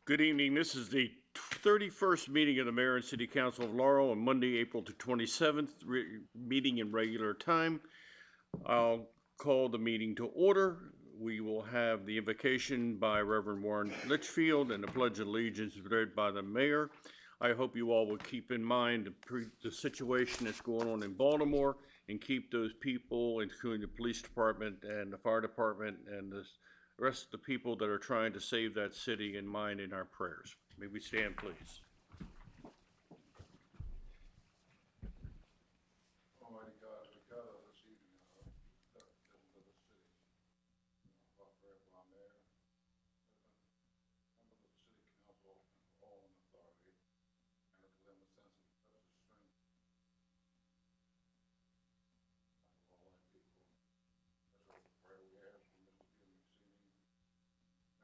Good evening. This is the 31st meeting of the Mayor and City Council of Laurel on Monday, April the 27th, meeting in regular time. I'll call the meeting to order. We will have the invocation by Reverend Warren Litchfield and the Pledge of Allegiance read by the Mayor. I hope you all will keep in mind the situation that's going on in Baltimore and keep those people, including the police department and the fire department and the rest of the people that are trying to save that city in mind in our prayers. May we stand, please. Almighty God, we gather this evening into the city. Our prayer for our mayor, members of the city council, and for all in authority, and to them a sense of precious strength. And for all our people, special prayer we ask for Mr.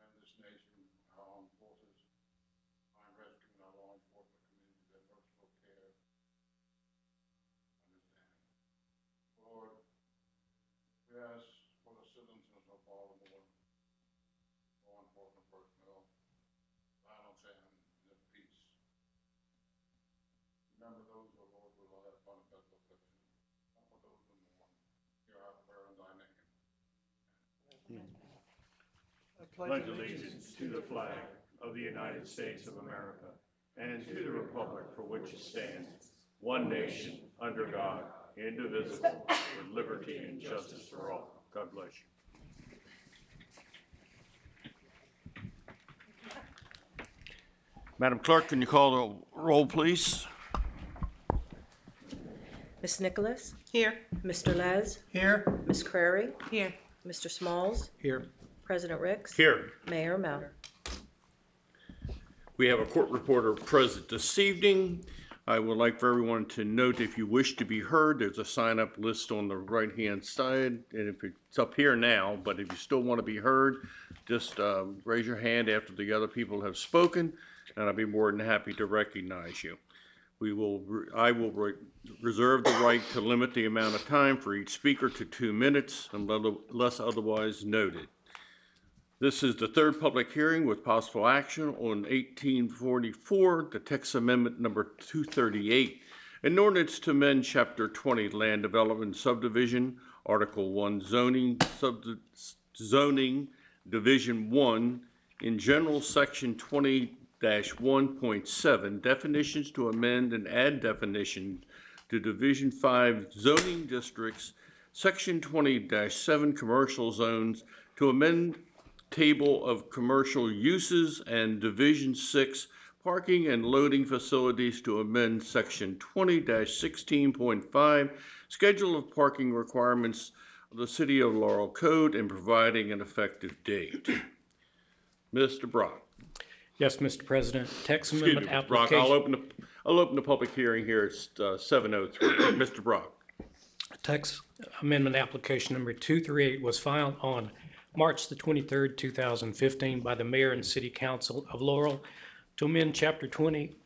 and this nation, our armed forces, find rescue in our law enforcement community, their merciful care, understanding. Lord, we ask for the citizens of Baltimore, law enforcement personnel, violence and peace. Remember those, O Lord, who lie upon a bed of affliction. Comfort those who mourn. Hear our prayer in thy name. I pledge allegiance to the flag of the United States of America and to the republic for which it stands, one nation, under God, indivisible, with liberty and justice for all. God bless you. Madam Clerk, can you call the roll, please? Ms. Nicholas? Here. Mr. Les? Here. Ms. Crary? Here. Mr. Smalls? Here. President Ricks? Here. Mayor Mel? We have a court reporter present this evening. I would like for everyone to note, if you wish to be heard, there's a sign-up list on the right-hand side, and if it's up here now, but if you still want to be heard, just raise your hand after the other people have spoken, and I'll be more than happy to recognize you. I will reserve the right to limit the amount of time for each speaker to 2 minutes unless otherwise noted. This is the third public hearing with possible action on 1844, the text amendment number 238, an ordinance to amend Chapter 20, Land Development and Subdivision, Article 1, Zoning, Division 1, in General Section 20-1.7, definitions to amend and add definition to Division 5 zoning districts, Section 20-7 commercial zones, to amend table of commercial uses, and Division 6 parking and loading facilities to amend Section 20-16.5 schedule of parking requirements of the City of Laurel Code and providing an effective date. Mr. Brock. Yes, Mr. President. Text amendment Brock, application. I'll open the public hearing here. It's 7:03. Mr. Brock. Text amendment application number 238 was filed on March the 23rd, 2015 by the Mayor and City Council of Laurel to amend Chapter 20,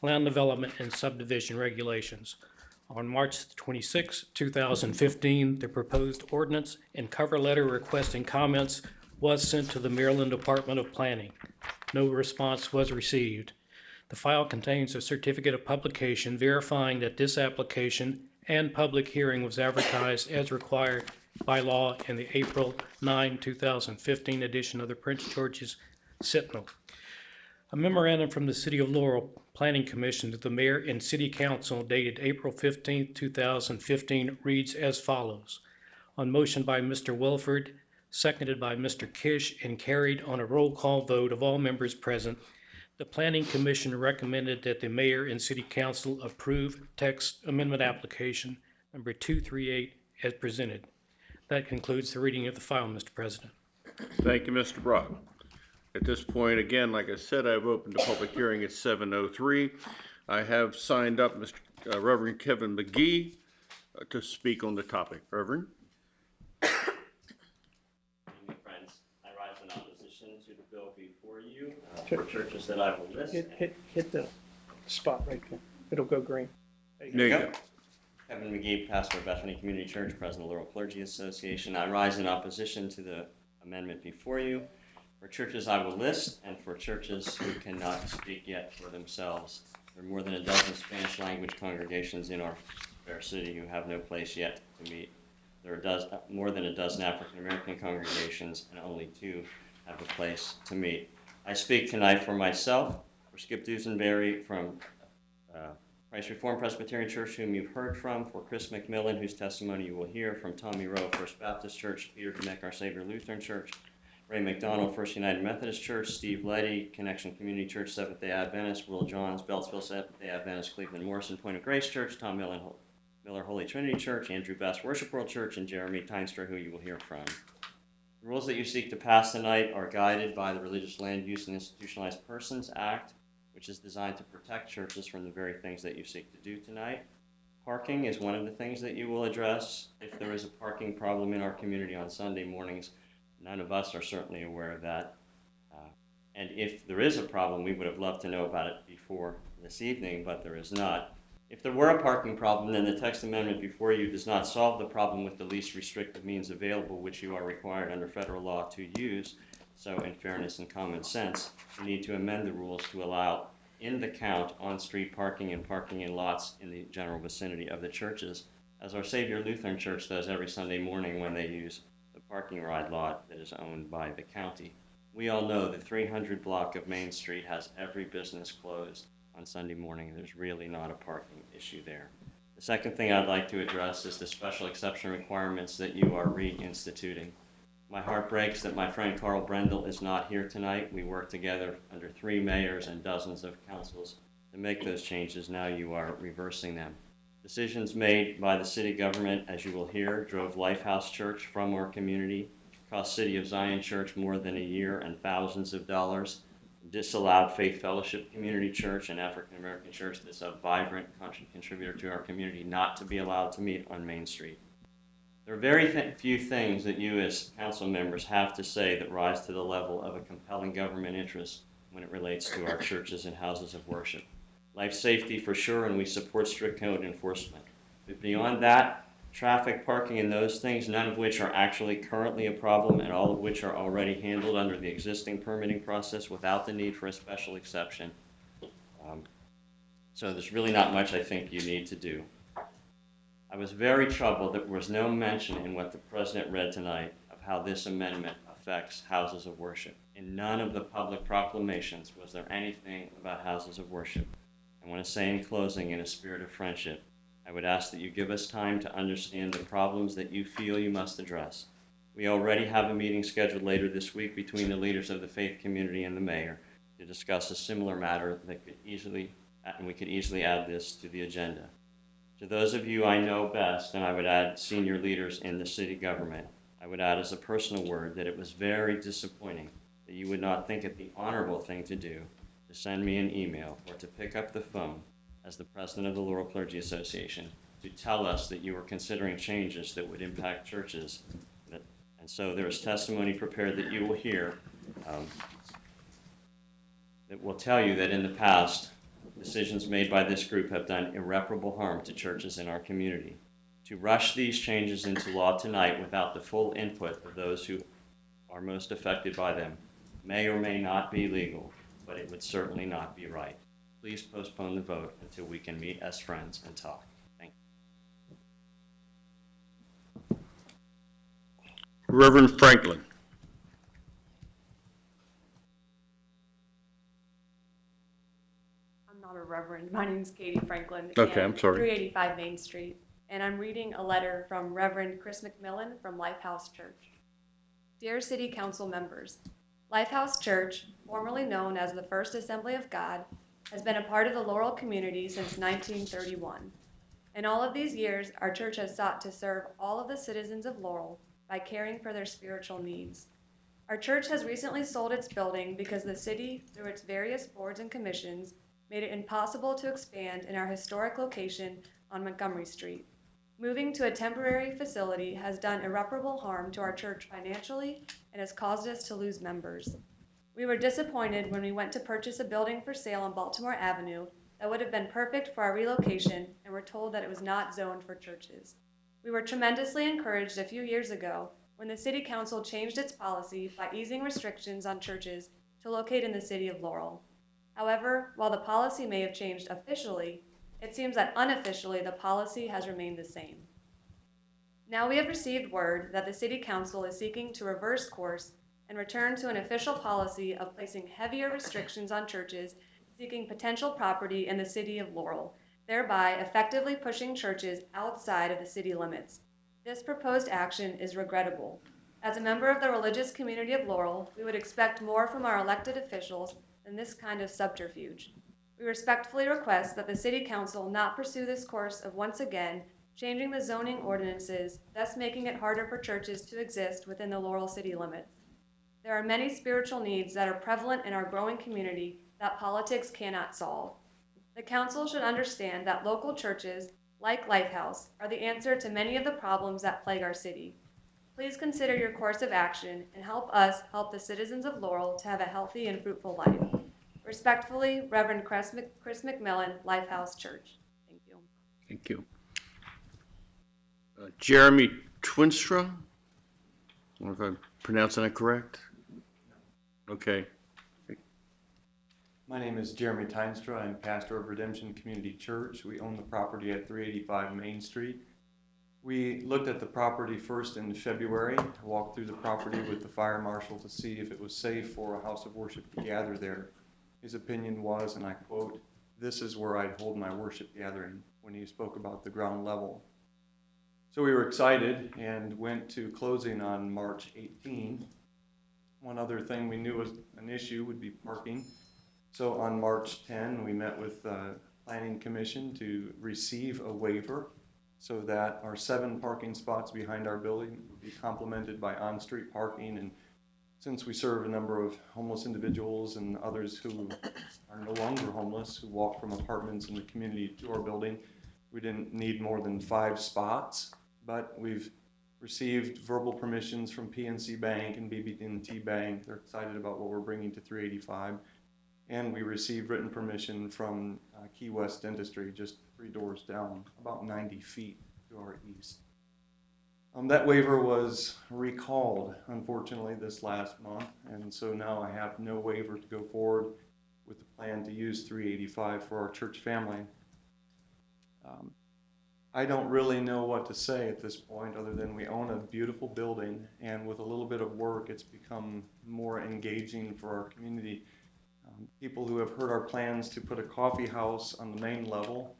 Land Development and Subdivision Regulations. On March the 26th, 2015, the proposed ordinance and cover letter requesting comments was sent to the Maryland Department of Planning. No response was received. The file contains a certificate of publication verifying that this application and public hearing was advertised as required by law in the April 9, 2015 edition of the Prince George's Sentinel. A memorandum from the City of Laurel Planning Commission to the Mayor and City Council dated April 15, 2015 reads as follows. On motion by Mr. Wilford, seconded by Mr. Kish, and carried on a roll call vote of all members present, the Planning Commission recommended that the Mayor and City Council approve text amendment application number 238 as presented. That concludes the reading of the file, Mr. President. Thank you, Mr. Brock. At this point, again, like I said, I've opened the public hearing at 7:03. I have signed up Mr. Reverend Kevin McGee to speak on the topic. Reverend? Friends, I rise in opposition to the bill before you for churches that I will list. Hit the spot right there. It'll go green. There you go. Kevin McGee, pastor of Bethany Community Church, president of the Laurel Clergy Association. I rise in opposition to the amendment before you. For churches I will list, and for churches who cannot speak yet for themselves. There are more than a dozen Spanish language congregations in our fair city who have no place yet to meet. There are more than a dozen African American congregations, and only 2 have a place to meet. I speak tonight for myself, for Skip Dusenberry from Christ Reformed Presbyterian Church, whom you've heard from, for Chris McMillan, whose testimony you will hear, from Tommy Rowe, First Baptist Church, Peter Kneck, Our Savior Lutheran Church, Ray McDonald, First United Methodist Church, Steve Letty, Connection Community Church, Seventh-day Adventist, Will Johns, Beltsville Seventh-day Adventist, Cleveland Morrison, Point of Grace Church, Tom Miller Holy Trinity Church, Andrew Bass Worship World Church, and Jeremy Tynstra, who you will hear from. The rules that you seek to pass tonight are guided by the Religious Land Use and Institutionalized Persons Act, which is designed to protect churches from the very things that you seek to do tonight. Parking is one of the things that you will address. If there is a parking problem in our community on Sunday mornings, none of us are certainly aware of that. And if there is a problem, we would have loved to know about it before this evening, but there is not. If there were a parking problem, then the text amendment before you does not solve the problem with the least restrictive means available, which you are required under federal law to use. So in fairness and common sense, you need to amend the rules to allow in the count on-street parking and parking in lots in the general vicinity of the churches, as Our Savior Lutheran Church does every Sunday morning when they use the parking ride lot that is owned by the county. We all know the 300 block of Main Street has every business closed on Sunday morning. There's really not a parking issue there. The second thing I'd like to address is the special exception requirements that you are reinstituting. My heart breaks that my friend Carl Brendel is not here tonight. We worked together under 3 mayors and dozens of councils to make those changes. Now you are reversing them. Decisions made by the city government, as you will hear, drove Lifehouse Church from our community, cost City of Zion Church more than a year and thousands of dollars, disallowed Faith Fellowship Community Church, an African American church that's a vibrant contributor to our community, not to be allowed to meet on Main Street. There are very few things that you as council members have to say that rise to the level of a compelling government interest when it relates to our churches and houses of worship. Life safety for sure, and we support strict code enforcement. But beyond that, traffic, parking, and those things, none of which are actually currently a problem, and all of which are already handled under the existing permitting process without the need for a special exception. So there's really not much I think you need to do. I was very troubled that there was no mention in what the president read tonight of how this amendment affects houses of worship. In none of the public proclamations was there anything about houses of worship. I want to say in closing, in a spirit of friendship, I would ask that you give us time to understand the problems that you feel you must address. We already have a meeting scheduled later this week between the leaders of the faith community and the mayor to discuss a similar matter that we could easily add this to the agenda. To those of you I know best, and I would add senior leaders in the city government, I would add as a personal word that it was very disappointing that you would not think it the honorable thing to do to send me an email or to pick up the phone as the president of the Laurel Clergy Association to tell us that you were considering changes that would impact churches. And so there is testimony prepared that you will hear that will tell you that in the past, decisions made by this group have done irreparable harm to churches in our community. To rush these changes into law tonight without the full input of those who are most affected by them may or may not be legal, but it would certainly not be right. Please postpone the vote until we can meet as friends and talk. Thank you. Reverend Franklin. I'm not a reverend. My name's Katie Franklin. Okay, and I'm sorry. 385 Main Street. And I'm reading a letter from Reverend Chris McMillan from Lifehouse Church. Dear City Council members, Lifehouse Church, formerly known as the First Assembly of God, has been a part of the Laurel community since 1931. In all of these years, our church has sought to serve all of the citizens of Laurel by caring for their spiritual needs. Our church has recently sold its building because the city, through its various boards and commissions, made it impossible to expand in our historic location on Montgomery Street. Moving to a temporary facility has done irreparable harm to our church financially and has caused us to lose members. We were disappointed when we went to purchase a building for sale on Baltimore Avenue that would have been perfect for our relocation and were told that it was not zoned for churches. We were tremendously encouraged a few years ago when the City Council changed its policy by easing restrictions on churches to locate in the city of Laurel. However, while the policy may have changed officially, it seems that unofficially the policy has remained the same. Now we have received word that the City Council is seeking to reverse course and return to an official policy of placing heavier restrictions on churches seeking potential property in the city of Laurel, thereby effectively pushing churches outside of the city limits. This proposed action is regrettable. As a member of the religious community of Laurel, we would expect more from our elected officials than this kind of subterfuge. We respectfully request that the City Council not pursue this course of once again changing the zoning ordinances, thus making it harder for churches to exist within the Laurel city limits. There are many spiritual needs that are prevalent in our growing community that politics cannot solve. The council should understand that local churches, like Lifehouse, are the answer to many of the problems that plague our city. Please consider your course of action and help us help the citizens of Laurel to have a healthy and fruitful life. Respectfully, Reverend Chris McMillan, Lifehouse Church. Thank you. Thank you. Jeremy Twinstra, I don't know if I'm pronouncing that correct. Okay. My name is Jeremy Tynstra. I'm pastor of Redemption Community Church. We own the property at 385 Main Street. We looked at the property first in February, walked through the property with the fire marshal to see if it was safe for a house of worship to gather there. His opinion was, and I quote, "This is where I'd hold my worship gathering," when he spoke about the ground level. So we were excited and went to closing on March 18. One other thing we knew was an issue would be parking. So on March 10, we met with the Planning Commission to receive a waiver so that our 7 parking spots behind our building would be complemented by on-street parking. And since we serve a number of homeless individuals and others who are no longer homeless, who walk from apartments in the community to our building, we didn't need more than 5 spots. But we've received verbal permissions from PNC Bank and BB&T Bank. They're excited about what we're bringing to 385. And we received written permission from Key West Dentistry, just 3 doors down, about 90 feet to our east. That waiver was recalled, unfortunately, this last month. And so now I have no waiver to go forward with the plan to use 385 for our church family. I don't really know what to say at this point other than we own a beautiful building, and with a little bit of work it's become more engaging for our community. People who have heard our plans to put a coffee house on the main level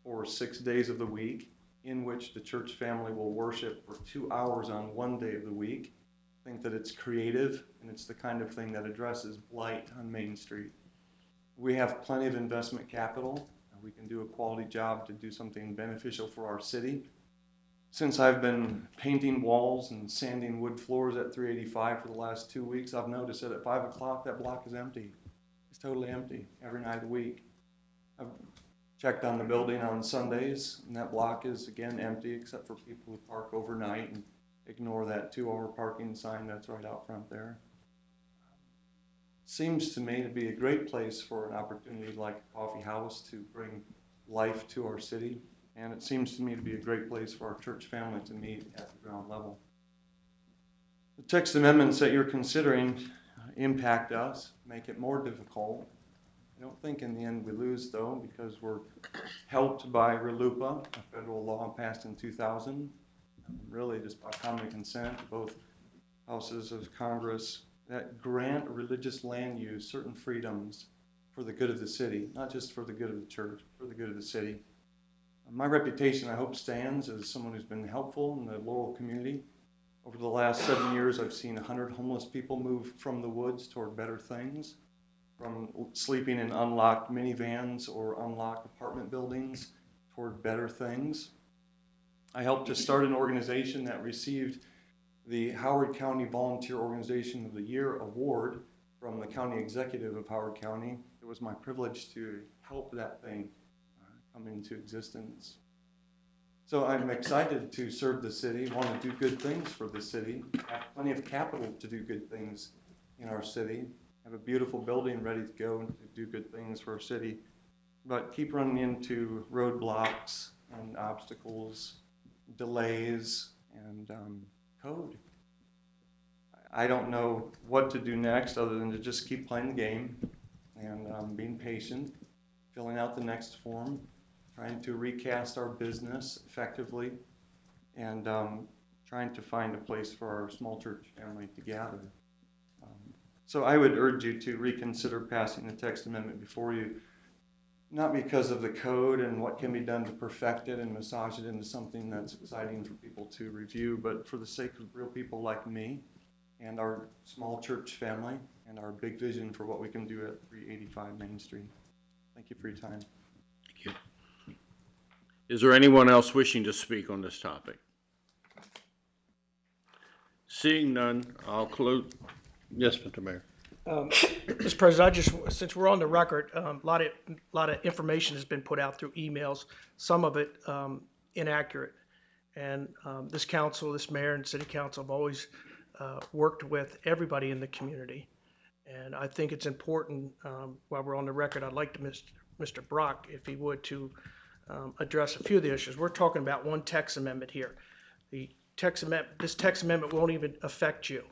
for 6 days of the week, in which the church family will worship for 2 hours on one day of the week, think that it's creative and it's the kind of thing that addresses blight on Main Street. We have plenty of investment capital. We can do a quality job to do something beneficial for our city. Since I've been painting walls and sanding wood floors at 385 for the last 2 weeks, I've noticed that at 5 o'clock that block is empty. It's totally empty every night of the week. I've checked on the building on Sundays, and that block is again empty except for people who park overnight and ignore that 2-hour parking sign that's right out front there. Seems to me to be a great place for an opportunity like a coffee house to bring life to our city. And it seems to me to be a great place for our church family to meet at the ground level. The text amendments that you're considering impact us, make it more difficult. I don't think in the end we lose, though, because we're helped by RLUIPA, a federal law passed in 2000, really just by common consent, both houses of Congress, that grant religious land use certain freedoms for the good of the city, not just for the good of the church, but for the good of the city. My reputation, I hope, stands as someone who's been helpful in the Laurel community. Over the last 7 years, I've seen 100 homeless people move from the woods toward better things, from sleeping in unlocked minivans or unlocked apartment buildings toward better things. I helped to start an organization that received the Howard County Volunteer Organization of the Year award from the county executive of Howard County. It was my privilege to help that thing come into existence. So I'm excited to serve the city, want to do good things for the city, have plenty of capital to do good things in our city, have a beautiful building ready to go and to do good things for our city, but keep running into roadblocks and obstacles, delays, and code. I don't know what to do next other than to just keep playing the game and being patient, filling out the next form, trying to recast our business effectively, and trying to find a place for our small church family to gather. So I would urge you to reconsider passing the text amendment before you, not because of the code and what can be done to perfect it and massage it into something that's exciting for people to review, but for the sake of real people like me and our small church family and our big vision for what we can do at 385 Main Street. Thank you for your time. Thank you. Is there anyone else wishing to speak on this topic? Seeing none, I'll close. Yes, Mr. Mayor. Mr. President, since we're on the record, a lot of information has been put out through emails, some of it inaccurate. And this council, this mayor and city council have always worked with everybody in the community. And I think it's important, while we're on the record, I'd like to Mr. Brock, if he would, to address a few of the issues. We're talking about one text amendment here. This text amendment won't even affect you.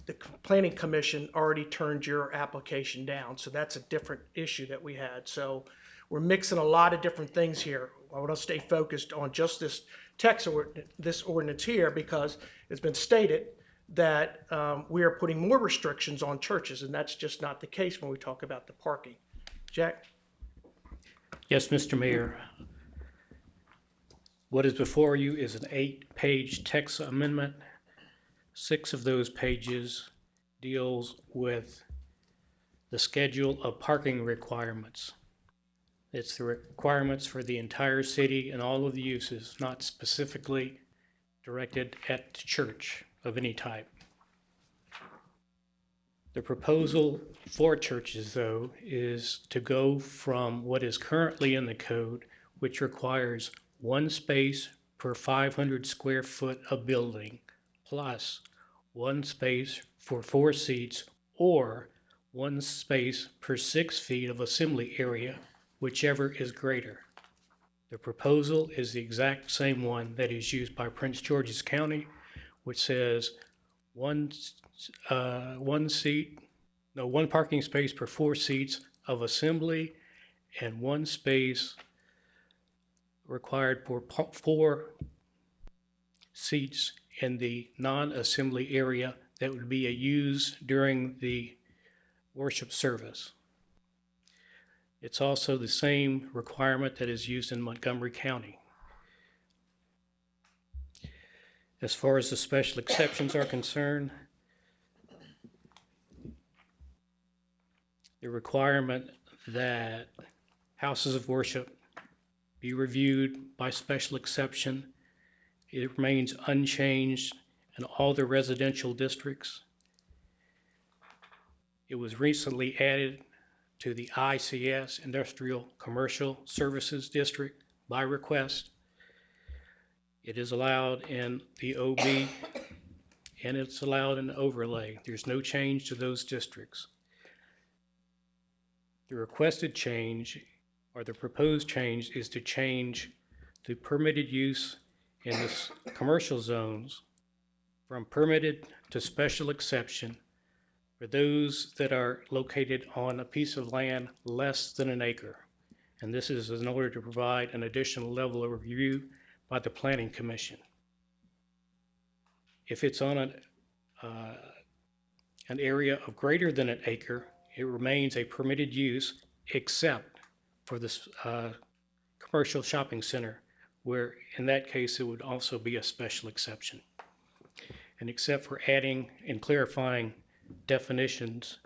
The Planning Commission already turned your application down, so that's a different issue that we had. So we're mixing a lot of different things here. I want to stay focused on just this this ordinance here, because it's been stated that we are putting more restrictions on churches, and that's just not the case when we talk about the parking. Jack? Yes, Mr. Mayor. What is before you is an 8-page text amendment. 6 of those pages deals with the schedule of parking requirements. It's the requirements for the entire city and all of the uses, not specifically directed at the church of any type. The proposal for churches, though, is to go from what is currently in the code, which requires 1 space per 500 square foot of building, plus 1 space for 4 seats, or 1 space per 6 feet of assembly area, whichever is greater. The proposal is the exact same one that is used by Prince George's County, which says one parking space per 4 seats of assembly and 1 space required for 4 seats in the non-assembly area that would be used during the worship service. It's also the same requirement that is used in Montgomery County. As far as the special exceptions are concerned, the requirement that houses of worship be reviewed by special exception, it remains unchanged in all the residential districts. It was recently added to the ICS, Industrial Commercial Services District, by request. It is allowed in the OB and it's allowed in the overlay. There's no change to those districts. The requested change, or the proposed change, is to change the permitted use in the commercial zones from permitted to special exception for those that are located on a piece of land less than an acre. And this is in order to provide an additional level of review by the Planning Commission. If it's on an area of greater than an acre, it remains a permitted use except for this commercial shopping center, where in that case it would also be a special exception. And except for adding and clarifying definitions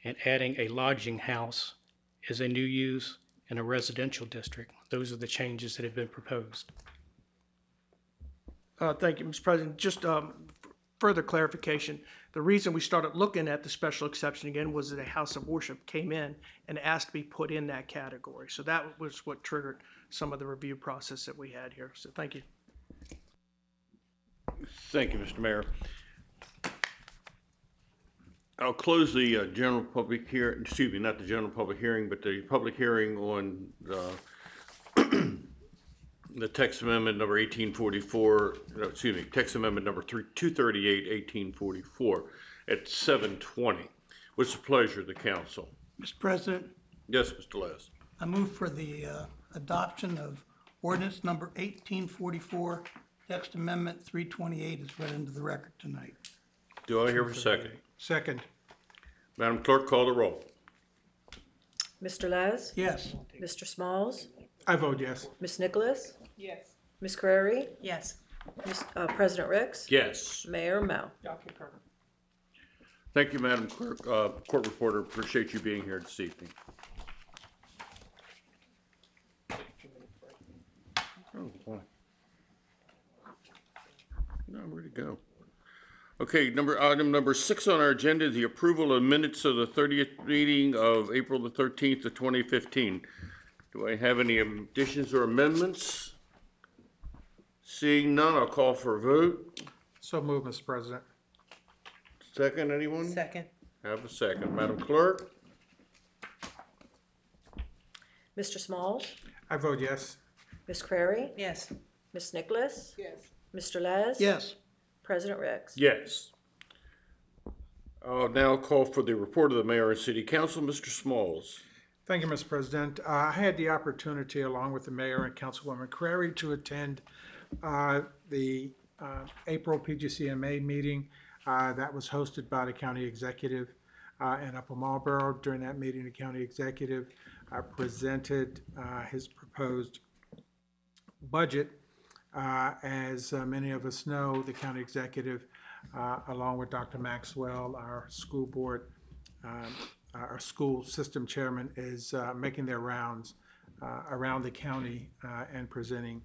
and adding a lodging house as a new use in a residential district, those are the changes that have been proposed. Thank you, Mr. President. Just further clarification, the reason we started looking at the special exception again was that a house of worship came in and asked to be put in that category. So that was what triggered some of the review process that we had here. So thank you. Thank you, Mr. Mayor. I'll close the general public hearing, excuse me, not the general public hearing, but the public hearing on the text amendment number 1844, no, excuse me, text amendment number 238, 1844 at 7:20. What's the pleasure of the council? Mr. President, Yes, Mr. Les. I move for the adoption of ordinance number 1844, text amendment 328 is read into the record tonight. Do I hear a second? Second. Madam Clerk, call the roll. Mr. Les? Yes. Mr. Smalls? I vote yes. Ms. Nicholas? Yes. Ms. Crary? Yes. President Ricks? Yes. Mayor Mel? Thank you, Madam Clerk. Court reporter, appreciate you being here this evening. Oh, boy. No, where'd it go? Okay, item number 6 on our agenda is the approval of minutes of the 30th meeting of April the 13th of 2015. Do I have any additions or amendments? Seeing none, I'll call for a vote. So move, Mr. President. Second, anyone? Second. Have a second. Madam Clerk? Mr. Smalls? I vote yes. Ms. Crary? Yes. Ms. Nicholas? Yes. Mr. Les? Yes. President Ricks? Yes. I'll now call for the report of the mayor and city council. Mr. Smalls. Thank you, Mr. President. I had the opportunity, along with the mayor and Councilwoman Crary, to attend the April PGCMA meeting that was hosted by the county executive in Upper Marlboro. During that meeting, the county executive presented his proposed budget. As many of us know, the county executive, along with Dr. Maxwell, our school board, our school system chairman, is making their rounds around the county and presenting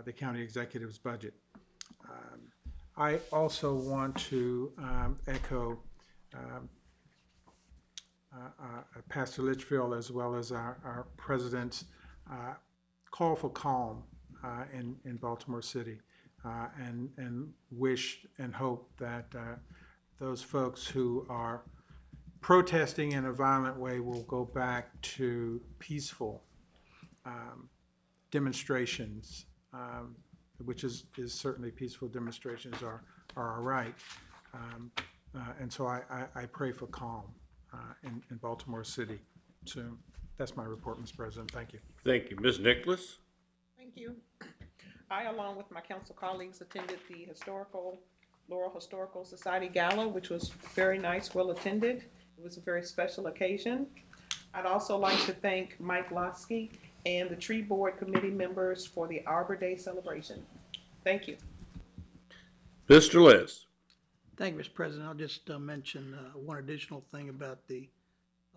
the county executive's budget. I also want to echo Pastor Litchfield, as well as our president's call for calm in Baltimore City, and wish and hope that those folks who are protesting in a violent way will go back to peaceful demonstrations, which is certainly peaceful demonstrations are our right. And so I pray for calm in Baltimore City soon. That's my report, Mr. President. Thank you. Thank you. Ms. Nicholas? Thank you. I, along with my council colleagues, attended the Laurel Historical Society Gala, which was very nice, well attended. It was a very special occasion. I'd also like to thank Mike Lotsky and the Tree Board Committee members for the Arbor Day celebration. Thank you. Mr. Les? Thank you, Mr. President. I'll just mention one additional thing about the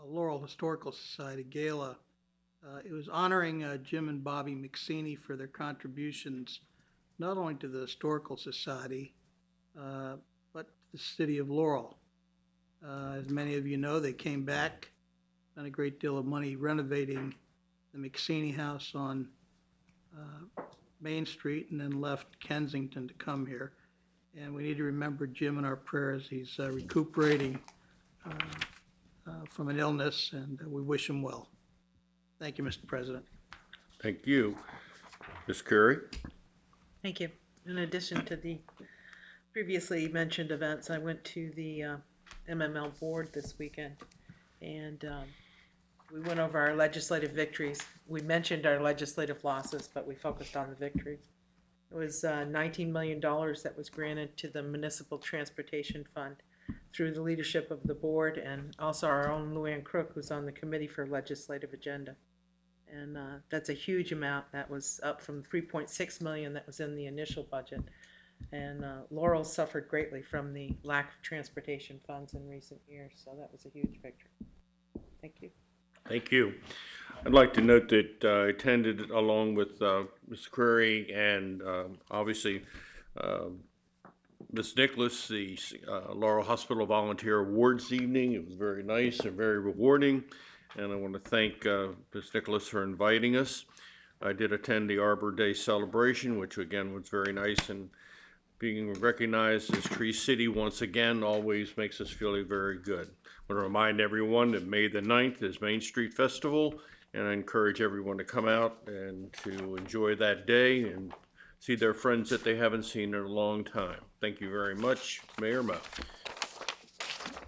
Laurel Historical Society Gala. It was honoring Jim and Bobby McSeany for their contributions not only to the Historical Society, but the city of Laurel. As many of you know, they came back, spent a great deal of money renovating the McSeany House on Main Street, and then left Kensington to come here. And we need to remember Jim in our prayers. He's recuperating from an illness, and we wish him well. Thank you, Mr. President. Thank you. Ms. Curry? Thank you. In addition to the previously mentioned events, I went to the MML board this weekend, and we went over our legislative victories. We mentioned our legislative losses, but we focused on the victories. It was $19 million that was granted to the Municipal Transportation Fund through the leadership of the board, and also our own Luann Crook, who's on the Committee for Legislative Agenda. And that's a huge amount. That was up from $3.6 million that was in the initial budget. And Laurel suffered greatly from the lack of transportation funds in recent years, so that was a huge victory. Thank you. Thank you. I'd like to note that I attended along with Ms. Curry and obviously Ms. Nicholas, the Laurel Hospital Volunteer Awards evening. It was very nice and very rewarding, and I want to thank Ms. Nicholas for inviting us. I did attend the Arbor Day celebration, which again was very nice, and being recognized as Tree City once again always makes us feel very good. I want to remind everyone that May the 9th is Main Street Festival And I encourage everyone to come out and to enjoy that day and see their friends that they haven't seen in a long time. Thank you very much, Mayor Mo.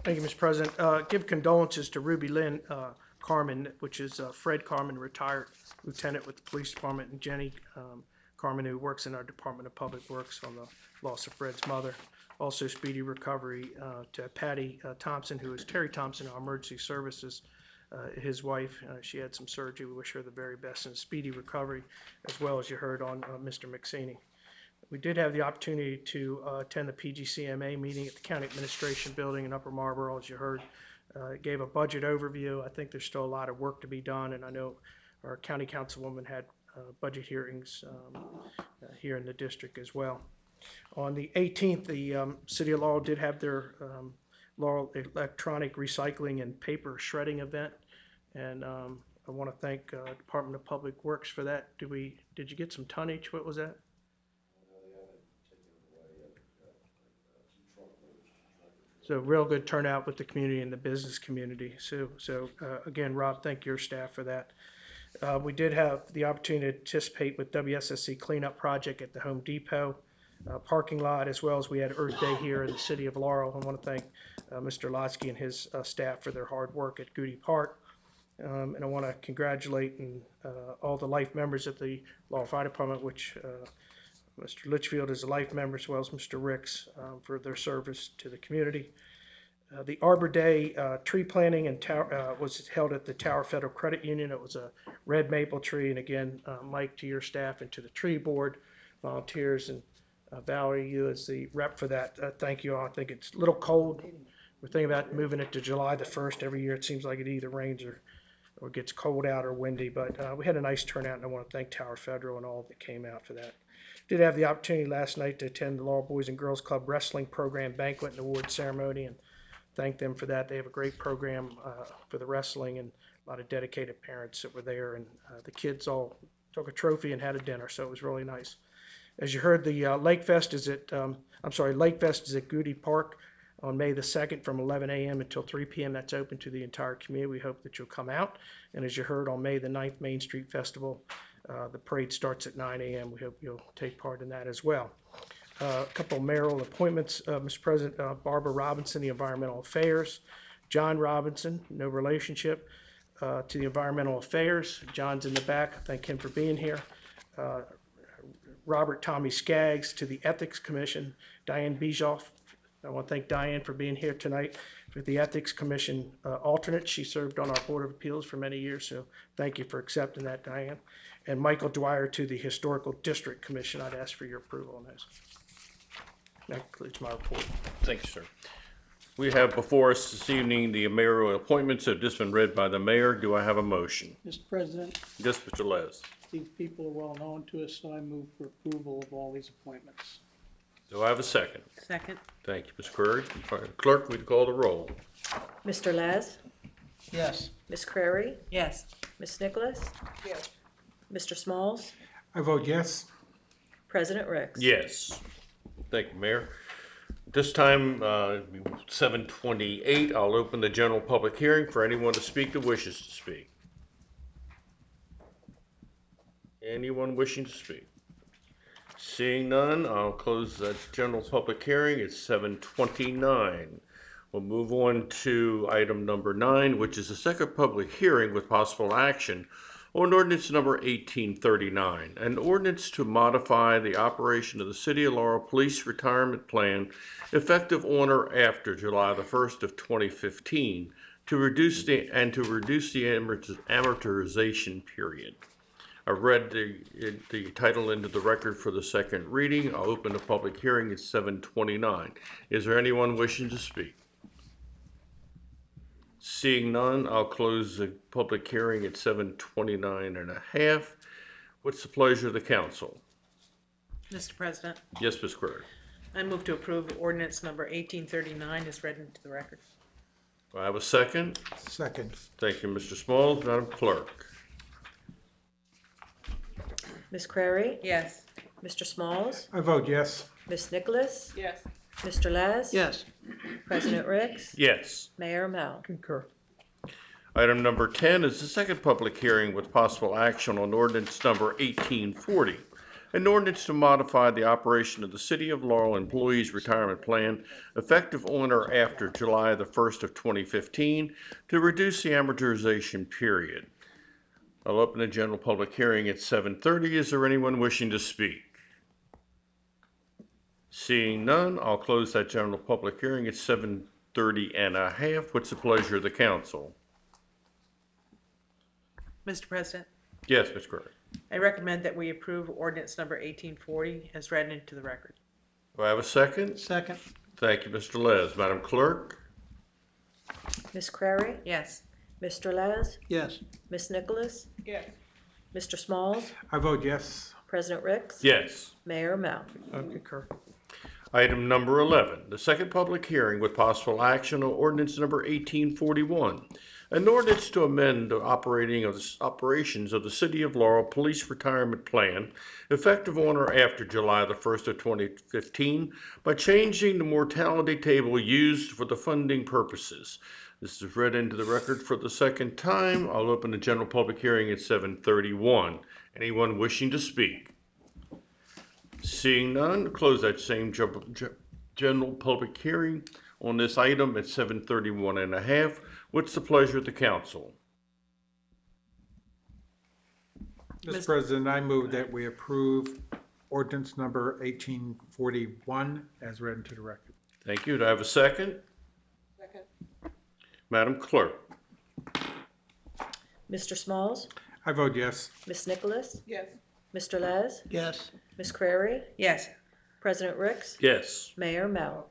Thank you, Mr. President. Give condolences to Ruby Lynn Carmen, which is Fred Carmen, retired lieutenant with the police department, and Jenny Carmen, who works in our Department of Public Works, on the loss of Fred's mother. Also, speedy recovery to Patty Thompson, who is Terry Thompson, our emergency services, his wife. She had some surgery. We wish her the very best and a speedy recovery, as well as you heard on Mr. McSaney. We did have the opportunity to attend the PGCMA meeting at the County Administration Building in Upper Marlboro, as you heard. It gave a budget overview. I think there's still a lot of work to be done, and I know our county councilwoman had budget hearings here in the district as well. On the 18th, the City of Laurel did have their Laurel electronic recycling and paper shredding event, and I want to thank Department of Public Works for that. Did you get some tonnage? What was that? So real good turnout with the community and the business community. So again, Rob, thank your staff for that. We did have the opportunity to participate with WSSC cleanup project at the Home Depot parking lot, as well as we had Earth Day here in the City of Laurel. I want to thank Mr. Lotsky and his staff for their hard work at Goody Park. And I want to congratulate all the life members at the Laurel Fire Department, which Mr. Litchfield is a life member, as well as Mr. Ricks, for their service to the community. The Arbor Day tree planting and was held at the Tower Federal Credit Union. It was a red maple tree. And again, Mike, to your staff and to the tree board, volunteers, and Valerie, you as the rep for that, thank you all. I think it's a little cold. We're thinking about moving it to July the 1st. Every year it seems like it either rains or gets cold out or windy. But we had a nice turnout, and I want to thank Tower Federal and all that came out for that. Did have the opportunity last night to attend the Laurel Boys and Girls Club Wrestling Program banquet and award ceremony, and thank them for that. They have a great program for the wrestling, and a lot of dedicated parents that were there, and the kids all took a trophy and had a dinner, so it was really nice. As you heard, the Lake Fest is at Goody Park on May the 2nd from 11 a.m. until 3 p.m. That's open to the entire community. We hope that you'll come out. And as you heard, on May the 9th, Main Street Festival, the parade starts at 9 a.m. We hope you'll take part in that as well. A couple of mayoral appointments, Mr. President. Barbara Robinson, the Environmental Affairs. John Robinson, no relationship, to the Environmental Affairs. John's in the back. Thank him for being here. Robert Tommy Skaggs to the Ethics Commission. Diane Bijoff, I want to thank Diane for being here tonight for the Ethics Commission alternate. She served on our Board of Appeals for many years, so thank you for accepting that, Diane. And Michael Dwyer to the Historical District Commission. I'd ask for your approval on those. That concludes my report. Thank you, sir. We have before us this evening the mayoral appointments that have just been read by the mayor. Do I have a motion? Mr. President, Yes, Mr. Les. these people are well known to us, so I move for approval of all these appointments. Do I have a second? Second. Thank you, Ms. Query. Clerk, will you call the roll? Mr. Les? Yes. Ms. Crary? Yes. Ms. Nicholas? Yes. Mr. Smalls? I vote yes. President Ricks? Yes. Thank you, Mayor. This time, 7:28, I'll open the general public hearing for anyone to speak that wishes to speak. Anyone wishing to speak? Seeing none, I'll close the general public hearing at 7:29. We'll move on to item number 9, which is the second public hearing with possible action on ordinance number 1839, an ordinance to modify the operation of the City of Laurel Police Retirement Plan effective on or after July the 1st of 2015 to reduce the amortization period. I read the title into the record for the second reading. I'll open the public hearing at 7:29. Is there anyone wishing to speak? Seeing none, I'll close the public hearing at 7:29 and a half. What's the pleasure of the council? Mr. President, Yes, Ms. Query. I move to approve ordinance number 1839 as read into the record. Do I have a second? Second. Thank you, Mr. Smalls. Madam Clerk. Ms. Crary? Yes. Mr. Smalls? I vote yes. Ms. Nicholas? Yes. Mr. Les? Yes. President Ricks? Yes. Mayor Mel? Concur. Item number 10 is the second public hearing with possible action on ordinance number 1840. An ordinance to modify the operation of the City of Laurel Employees Retirement Plan effective on or after July the 1st of 2015 to reduce the amortization period. I'll open the general public hearing at 7:30. Is there anyone wishing to speak? Seeing none, I'll close that general public hearing at 7:30 and a half. What's the pleasure of the council? Mr. President, Yes, Ms. Curry. I recommend that we approve ordinance number 1840 as read into the record. Do I have a second? Second. Thank you, Mr. Les. Madam Clerk? Ms. Crary, Yes. Mr. Les, Yes. Ms. Nicholas, Yes. Mr. Smalls, I vote yes. President Ricks. Yes. Mayor Mel. I concur. Item number 11, the second public hearing with possible action on ordinance number 1841. An ordinance to amend the operations of the City of Laurel Police Retirement Plan effective on or after July the 1st of 2015 by changing the mortality table used for the funding purposes. This is read into the record for the second time. I'll open the general public hearing at 7:31. Anyone wishing to speak? Seeing none, close that same general public hearing on this item at 7:31 and a half. What's the pleasure of the council? Mr. President, I move that we approve ordinance number 1841 as read into the record. Thank you. Do I have a second? Second. Madam Clerk? Mr. Smalls, I vote yes. Ms. Nicholas, Yes. Mr. Les, Yes. Ms. Crary, Yes. President Ricks, Yes. Mayor Mel.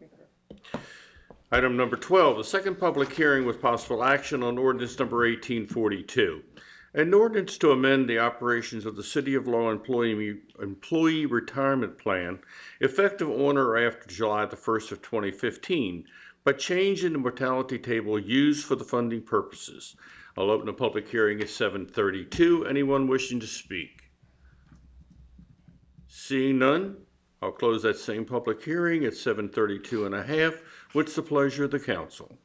Item number 12, the second public hearing with possible action on ordinance number 1842. An ordinance to amend the operations of the City of Laurel Employee Retirement Plan effective on or after July the 1st of 2015 by changing the mortality table used for the funding purposes. I'll open the public hearing at 7:32. Anyone wishing to speak? Seeing none, I'll close that same public hearing at 7:32 and a half. What's the pleasure of the council?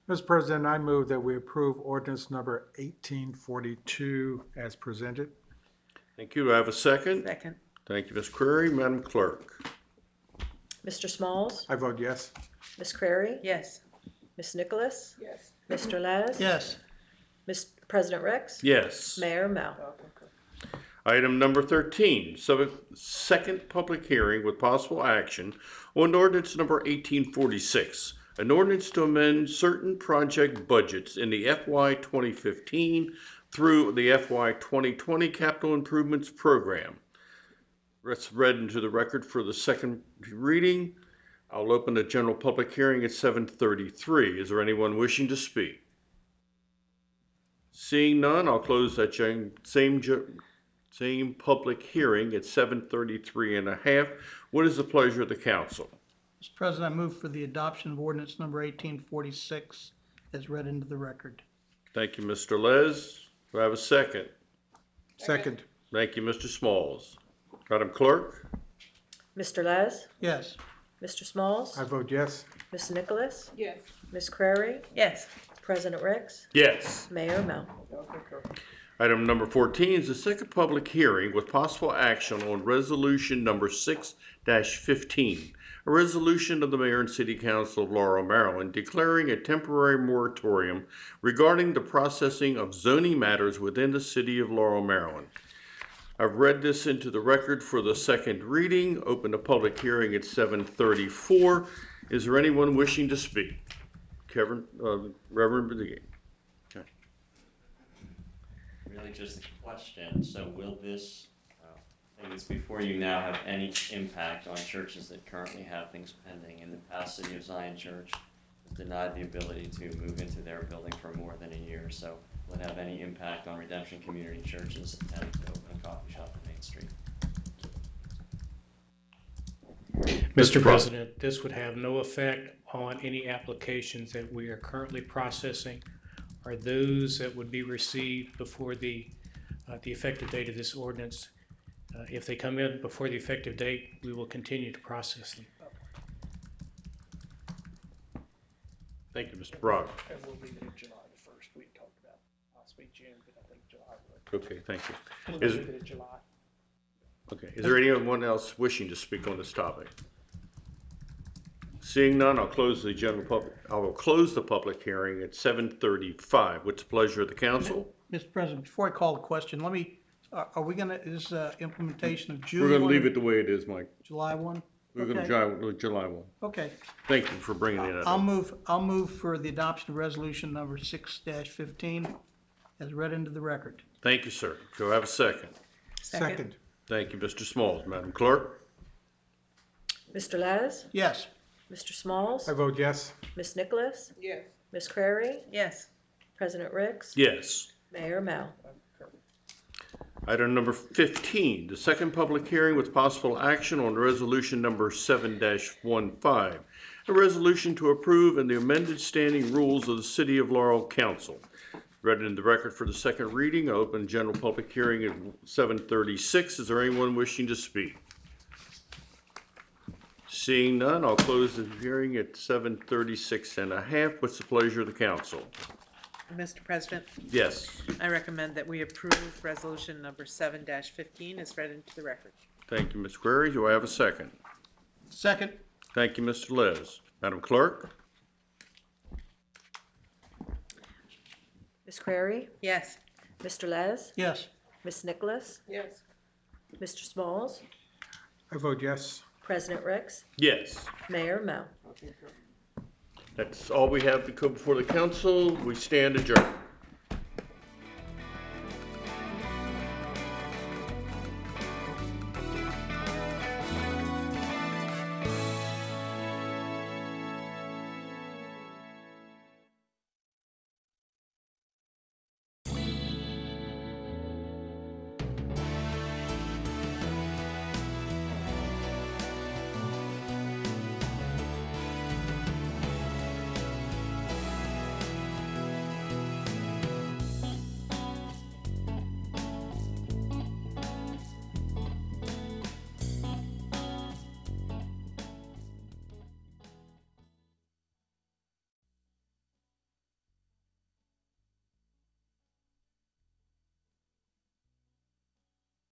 Mr. President, I move that we approve ordinance number 1842 as presented. Thank you. Do I have a second? Second. Thank you, Ms. Crary. Madam Clerk? Mr. Smalls, I vote yes. Ms. Crary, Yes. Ms. Nicholas, Yes. Mr. Les, Yes. President Ricks, Yes. Mayor Mel. Item number 13, second public hearing with possible action on ordinance number 1846. An ordinance to amend certain project budgets in the FY 2015 through the FY 2020 Capital Improvements Program. That's read into the record for the second reading. I'll open the general public hearing at 7:33. Is there anyone wishing to speak? Seeing none, I'll close that same public hearing at 7:33 and a half. What is the pleasure of the council? Mr. President, I move for the adoption of ordinance number 1846 as read into the record. Thank you, Mr. Les. Do I have a second? Second. Thank you, Mr. Smalls. Madam Clerk? Mr. Les, Yes. Mr. Smalls, I vote yes. Ms. Nicholas, Yes. Ms. Crary, Yes. President Ricks, Yes. Mayor Mel. Item number 14 is the second public hearing with possible action on resolution number 6-15. A resolution of the Mayor and City Council of Laurel, Maryland, declaring a temporary moratorium regarding the processing of zoning matters within the City of Laurel, Maryland. I've read this into the record for the second reading. Open the public hearing at 7:34. Is there anyone wishing to speak? Reverend? Okay. Really just a question, so will this thing that's before you now have any impact on churches that currently have things pending? In the past, City of Zion Church has denied the ability to move into their building for more than a year, so will it have any impact on Redemption Community Church's attempt to open a coffee shop on Main Street? Mr. President, this would have no effect on any applications that we are currently processing or those that would be received before the effective date of this ordinance. If they come in before the effective date, we will continue to process them. Thank you, Mr. Brock. And we'll leave it in July the 1st, we talked about. to be June, but I think July would. Okay, thank you. We'll Is- leave it at July. Okay, is there anyone else wishing to speak on this topic? Seeing none, I'll close the I will close the public hearing at 7:35. What's the pleasure of the council? Mr. President, before I call the question, let me, are we gonna, is implementation of June? We're gonna 1 leave or it the way it is, Mike. July 1? We're gonna Okay. July 1. Okay. Thank you for bringing it I'll up. move for the adoption of resolution number 6-15 as read into the record. Thank you, sir. Do I have a second? Second. Thank you, Mr. Smalls. Madam Clerk? Mr. Laz? Yes. Mr. Smalls? I vote yes. Ms. Nicholas? Yes. Ms. Crary? Yes. President Ricks? Yes. Mayor Mel? Item number 15, the second public hearing with possible action on resolution number 7-15, a resolution to approve and the amended standing rules of the City of Laurel Council. Read in the record for the second reading. I open general public hearing at 7:36. Is there anyone wishing to speak? Seeing none, I'll close the hearing at 7:36 and a half. What's the pleasure of the council? Mr. President, Yes. I recommend that we approve resolution number 7-15 as read into the record. Thank you, Ms. Query. Do I have a second? Second. Thank you, Mr. Les. Madam Clerk? Ms. Crary? Yes. Mr. Laz? Yes. Ms. Nicholas? Yes. Mr. Smalls? I vote yes. President Ricks? Yes. Mayor Mel? That's all we have to come before the council. We stand adjourned.